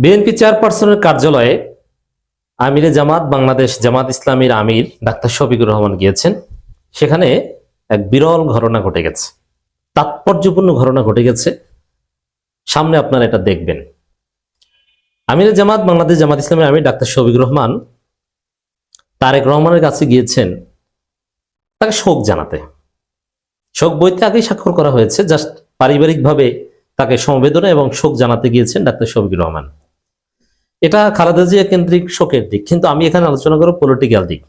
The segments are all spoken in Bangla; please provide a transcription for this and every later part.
বিএনপি চেয়ারপারসনের কার্যালয়ে আমিরে জামাত বাংলাদেশ জামাত ইসলামীর আমির ডাক্তার শফিকুর রহমান গিয়েছেন। সেখানে এক বিরল ঘটনা ঘটে গেছে, তাৎপর্যপূর্ণ ঘটনা ঘটে গেছে। সামনে আপনারা এটা দেখবেন। আমিরে জামাত বাংলাদেশ জামাত ইসলামীর আমির ডাক্তার শফিকুর রহমান তারেক রহমানের কাছে গিয়েছেন তাকে শোক জানাতে। শোক বইতে আগেই স্বাক্ষর করা হয়েছে, জাস্ট পারিবারিকভাবে তাকে সমবেদনা এবং শোক জানাতে গিয়েছেন ডাক্তার শফিকুর রহমান। এটা খালেদা জিয়া কেন্দ্রিক শোকের দিক, কিন্তু আমি এখানে আলোচনা করব পলিটিক্যাল দিক।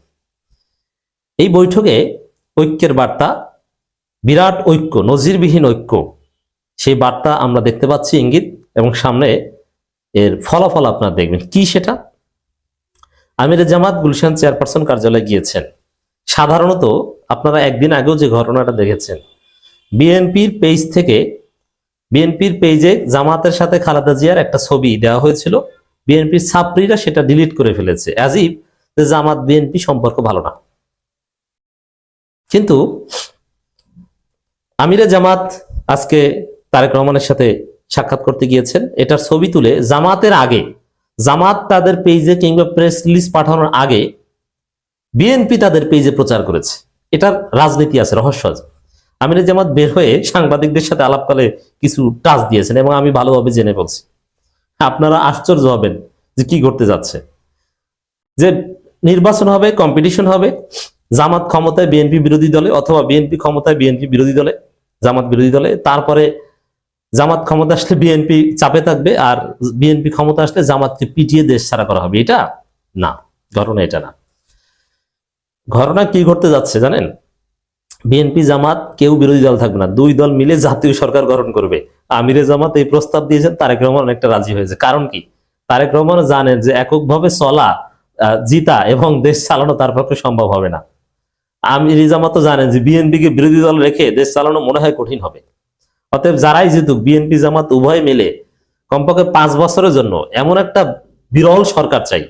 এই বৈঠকে ঐক্যের বার্তা, বিরাট ঐক্য, নজিরবিহীন ঐক্য, সেই বার্তা আমরা দেখতে পাচ্ছি, ইঙ্গিত, এবং সামনে এর ফলাফল আপনারা দেখবেন কি সেটা। আমিরে জামাত গুলশান চেয়ারপারসন কার্যালয়ে গিয়েছেন। সাধারণত আপনারা একদিন আগেও যে ঘটনাটা দেখেছেন, বিএনপির পেজ থেকে, বিএনপির পেজে জামাতের সাথে খালেদা জিয়ার একটা ছবি দেওয়া হয়েছিল, বিএনপির ছাত্রীরা সেটা ডিলিট করে ফেলেছে, অ্যাজ ইফ যে জামাত বিএনপি সম্পর্ক ভালো না। কিন্তু আমিরে জামাত আজকে তারেক রহমানের সাথে সাক্ষাৎ করতে গিয়েছেন। এটার ছবি তুলে জামাতের আগে, জামাত তাদের পেজে কিংবা প্রেস রিলিজ পাঠানোর আগে বিএনপি তাদের পেজে প্রচার করেছে। এটার রাজনীতি আছে, রহস্য আছে। আমিরে জামাত বের হয়ে সাংবাদিকদের সাথে আলাপকালে কিছু টাচ দিয়েছেন এবং আমি ভালোভাবে জেনে বলছি। আপনারা আশ্চর্য হবেন যে কি ঘটতে যাচ্ছে। যে নির্বাচন হবে, কম্পিটিশন হবে, জামাত ক্ষমতায় বিএনপি বিরোধী দলে, অথবা বিএনপি ক্ষমতায় বিএনপি বিরোধী দলে, জামাত বিরোধী দলে। তারপরে জামাত ক্ষমতা আসলে বিএনপি চাপে থাকবে, আর বিএনপি ক্ষমতা আসলে জামাতকে পিটিয়ে দেশ ছাড়া করা হবে। এটা না, ঘটনা এটা না। ঘটনা কি ঘটতে যাচ্ছে জানেন? বিএনপি জামাত কেউ বিরোধী দল থাকবে না, দুই দল মিলে জাতীয় সরকার গঠন করবে। আমিরে জামাত এই প্রস্তাব দিয়েছেন, তারেক রহমান অনেকটা রাজি হয়েছে। কারণ কি? তারেক রহমান জানেন যে এককভাবে চলা, জিতা এবং দেশ চালানো তার পক্ষে সম্ভব হবে না। আমিরে জামাতও জানেন যে বিএনপিকে বিরোধী দল রেখে দেশ চালানো মনে হয় কঠিন হবে। অতএব যারাই জিতুক, বিএনপি জামাত উভয় মিলে কমপক্ষে 5 বছরের জন্য এমন একটা বিরল সরকার চাই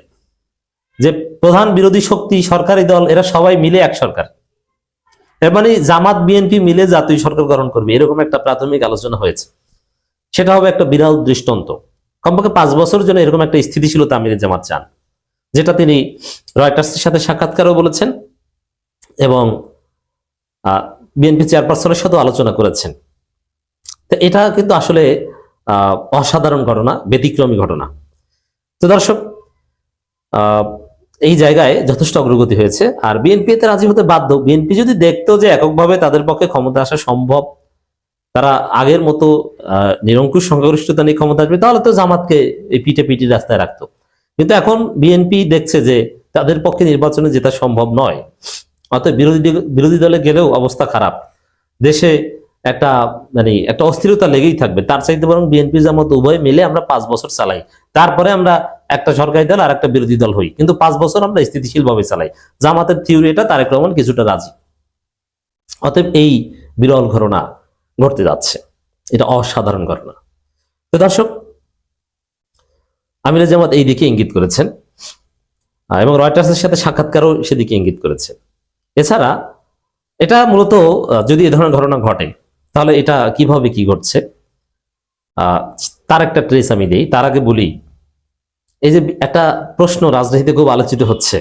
যে প্রধান বিরোধী শক্তি, সরকারি দল, এরা সবাই মিলে এক সরকার। এর মানে জামাত বিএনপি মিলে জাতীয় সরকার গঠন করবে, এরকম একটা প্রাথমিক আলোচনা হয়েছে। সেটা হবে একটা বিরল দৃষ্টান্ত। কমপক্ষে 5 বছরের জন্য এরকম একটা স্থিতিশীলতা আমিরে জামাত চান, যেটা তিনি রয়টার্সের সাথে সাক্ষাৎকারও বলেছেন এবং বিএনপি চেয়ারপারসনের সাথেও আলোচনা করেছেন। তো এটা কিন্তু আসলে অসাধারণ ঘটনা, ব্যতিক্রমী ঘটনা। তো দর্শক, এই জায়গায় যথেষ্ট অগ্রগতি হয়েছে। আর বিএনপি এতে রাজি হতে বাধ্য। বিএনপি যদি দেখতো যে এককভাবে তাদের পক্ষে ক্ষমতা আসা সম্ভব, তারা আগের মতো নিরঙ্কুশ সংখ্যাগরিষ্ঠতা নিয়ে ক্ষমতা আসবে, তাহলে তো জামাতকে এই পিঠে পিঠে রাস্তায় রাখতো। কিন্তু এখন বিএনপি দেখছে যে তাদের পক্ষে নির্বাচনে জেতা সম্ভব নয়, অতএব বিরোধী দলে গেলেও অবস্থা খারাপ, দেশে একটা একটা অস্থিরতা লেগেই থাকবে। তার চাইতে বরং বিএনপি জামাত উভয় মিলে আমরা 5 বছর চালাই, তারপরে আমরা একটা সরকারি দল আর একটা বিরোধী দল হই, কিন্তু 5 বছর আমরা স্থিতিশীল ভাবে চালাই। জামাতের থিওরি এটা, তারেক রহমান কিছুটা রাজি। অতএব এই বিরল ঘটনা ঘটতে যাচ্ছে, এটা অসাধারণ ঘটনা। তো দর্শক, আমিরে জামাত এই দিকে ইঙ্গিত করেছেন এবং রয়টার্সের সাথে সাক্ষাৎকারও সেদিকে ইঙ্গিত করেছে। এছাড়া এটা মূলত যদি এ ধরনের ঘটনা ঘটে, তাহলে এটা কিভাবে কি ঘটছে তার একটা ট্রেস আমি দিই। তার আগে বলি, এই যে একটা প্রশ্ন রাজনীতিতে খুব আলোচিত হচ্ছে,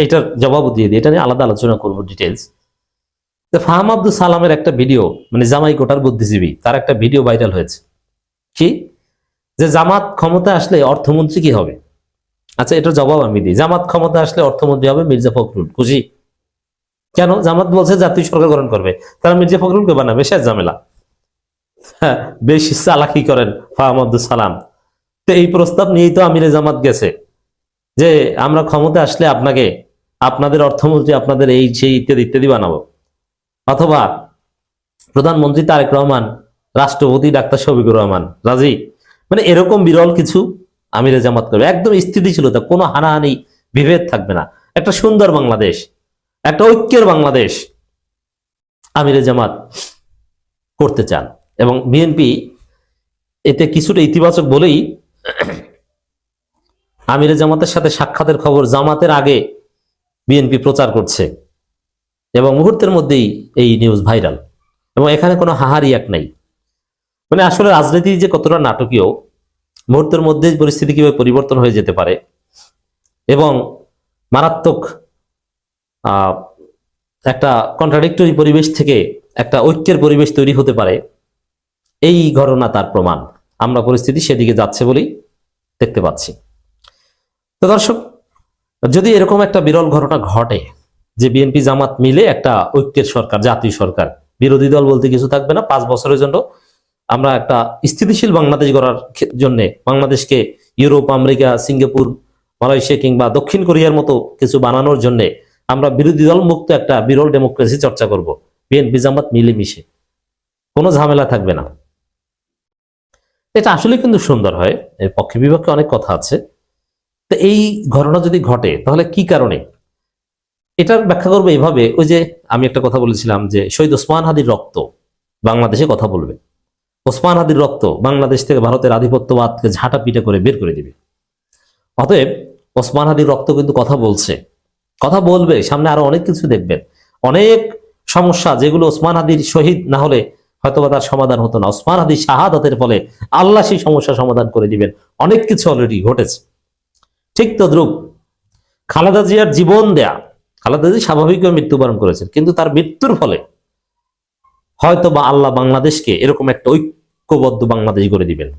এটার জবাবও দিয়ে দিই, এটা নিয়ে আলাদা আলোচনা করবো ডিটেলস। ফাহাম আব্দুল সালামের একটা ভিডিও, জামাই কোটার বুদ্ধিজীবী, তার একটা ভিডিও ভাইরাল হয়েছে। কি? যে জামাত ক্ষমতা আসলে অর্থমন্ত্রী কি হবে? আচ্ছা, এটার জবাব আমি দিই। জামাত ক্ষমতা আসলে অর্থমন্ত্রী হবে মির্জা ফখরুল। খুশি? কেন? জামাত বলছে জাতীয় সরকার গঠন করবে, তারা মির্জা ফখরুলকে বানাবে, শেষ ঝামেলা। হ্যাঁ, বেশি চালাকি করেন ফাহাম আব্দুল সালাম। তো এই প্রস্তাব নিয়েই তো আমিরে জামাত গেছে যে আমরা ক্ষমতা আসলে আপনাকে, আপনাদের অর্থমন্ত্রী, আপনাদের এই সেই ইত্যাদি ইত্যাদি বানাবো, অথবা প্রধানমন্ত্রী তারেক রহমান, রাষ্ট্রপতি ডাক্তার শফিকুর রহমান। রাজি? এরকম বিরল কিছু আমিরে জামাত করবে। একদম স্থিতিশীলতা, কোনো হানাহানি, বিভেদ থাকবে না। একটা সুন্দর বাংলাদেশ, একটা ঐক্যের বাংলাদেশ আমিরে জামাত করতে চান এবং বিএনপি এতে কিছুটা ইতিবাচক বলেই আমিরে জামাতের সাথে সাক্ষাতের খবর জামাতের আগে বিএনপি প্রচার করছে এবং মুহূর্তের মধ্যেই এই নিউজ ভাইরাল। এবং এখানে কোনো হাহারি এক নাই। আসলে রাজনীতি যে কতটা নাটকীয় মুহূর্তের মধ্যেই পরিস্থিতি কিভাবে পরিবর্তন হয়ে যেতে পারে এবং মারাত্মক একটা কন্ট্রাডিক্টরি পরিবেশ থেকে একটা ঐক্যের পরিবেশ তৈরি হতে পারে, এই ঘটনা তার প্রমাণ। আমরা পরিস্থিতি সেদিকে যাচ্ছে বলেই দেখতে পাচ্ছি। তো দর্শক, যদি এরকম একটা বিরল ঘটনা ঘটে যে বিএনপি জামাত মিলে একটা ঐক্যের সরকার, জাতীয় সরকার, বিরোধী দল বলতে কিছু থাকবে না, 5 বছরের জন্য আমরা একটা স্থিতিশীল বাংলাদেশ গড়ার জন্য বাংলাদেশকে ইউরোপ, আমেরিকা, সিঙ্গাপুর, মালয়েশিয়া কিংবা দক্ষিণ কোরিয়ার মতো কিছু বানানোর জন্য আমরা বিরোধী দল মুক্ত একটা বিরল ডেমোক্রেসি চর্চা করব, বিএনপি জামাত মিলেমিশে, কোনো ঝামেলা থাকবে না। এটা আসলে কিন্তু সুন্দর হয়। এর পক্ষে বিপক্ষে অনেক কথা আছে। তো এই ঘটনা যদি ঘটে তাহলে কি কারণে, এটার ব্যাখ্যা করবো এইভাবে। ওই যে আমি একটা কথা বলেছিলাম যে শহীদ ওসমান হাদির রক্ত বাংলাদেশে কথা বলবে। ওসমান হাদির রক্ত বাংলাদেশ থেকে ভারতের আধিপত্যবাদকে ঝাঁটা পিটা করে বের করে দিবে। অতএব ওসমান হাদির রক্ত কিন্তু কথা বলছে, কথা বলবে। সামনে আরো অনেক কিছু দেখবেন, অনেক সমস্যা যেগুলো ওসমান হাদির শহীদ না হলে হয়তোবা তার সমাধান হতো না। ওসমান হাদির শাহাদাতের ফলে আল্লাহ সেই সমস্যা সমাধান করে দিবেন। অনেক কিছু অলরেডি ঘটেছে। ঠিক তদ্রুপ খালেদা জিয়ার জীবন দেয়া, খালেদা জি স্বাভাবিকভাবে মৃত্যুবরণ করেছেন, কিন্তু তার মৃত্যুর ফলে হয়তো বা আল্লাহ বাংলাদেশকে এরকম একটা ঐক্যবদ্ধ বাংলাদেশ গড়ে দিবেন।